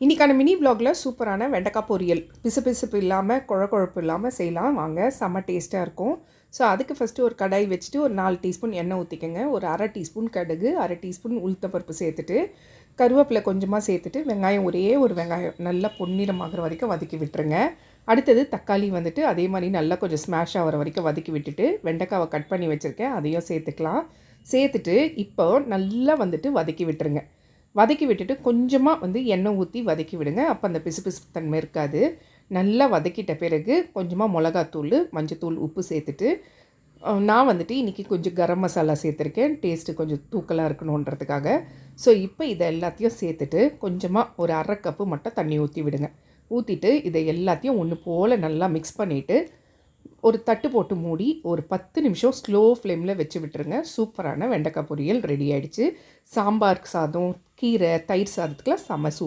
இன்றைக்கான மினி விலாகில் சூப்பரான வெண்டைக்காய் பொரியல் பிசுபிசுப்பு இல்லாமல் குழக்குழப்பு இல்லாமல் செய்யலாம் வாங்க. செம்ம டேஸ்ட்டாக இருக்கும். ஸோ அதுக்கு ஃபஸ்ட்டு ஒரு கடாய் வச்சுட்டு ஒரு 4 டீஸ்பூன் எண்ணெய் ஊற்றிக்கோங்க. ஒரு அரை டீஸ்பூன் கடுகு, அரை டீஸ்பூன் உளுத்தம்பருப்பு சேர்த்துட்டு கருவேப்பிலை கொஞ்சமாக சேர்த்துட்டு வெங்காயம் ஒரே ஒரு வெங்காயம் நல்லா பொன்னிறமாகிற வரைக்கும் வதக்கி விட்டுருங்க. அடுத்தது தக்காளி வந்துட்டு அதே மாதிரி நல்லா கொஞ்சம் ஸ்மாஷ் ஆகிற வரைக்கும் வதக்கி விட்டுட்டு வெண்டைக்காவை கட் பண்ணி வச்சுருக்கேன், அதையும் சேர்த்துக்கலாம். சேர்த்துட்டு இப்போ நல்லா வந்துட்டு வதக்கி விட்டுருங்க. வதக்கி விட்டுட்டு கொஞ்சமாக எண்ணெய் ஊற்றி வதக்கி விடுங்க. அப்போ அந்த பிசுபிசுப்பு தன்மை இருக்காது. நல்லா வதக்கிட்ட பிறகு கொஞ்சமாக மிளகாத்தூள், மஞ்சத்தூள், உப்பு சேர்த்துட்டு நான் இன்றைக்கி கொஞ்சம் கரம் மசாலா சேர்த்துருக்கேன், டேஸ்ட்டு கொஞ்சம் தூக்கலாக இருக்கணுன்றதுக்காக. ஸோ இப்போ இதை எல்லாத்தையும் சேர்த்துட்டு கொஞ்சமாக ஒரு அரை கப்பு மட்டும் தண்ணி ஊற்றி விடுங்க. ஊற்றிட்டு இதை எல்லாத்தையும் ஒன்று போல் நல்லா மிக்ஸ் பண்ணிவிட்டு ஒரு தட்டு போட்டு மூடி ஒரு 10 நிமிஷம் ஸ்லோ ஃப்ளேமில் வச்சு விட்டுருங்க. சூப்பரான வெண்டைக்காய் பொரியல் ரெடி ஆகிடுச்சு. சாம்பார் சாதம், கீரை, தயிர் சாதத்துக்கெலாம் செம்ம சூப்பர்.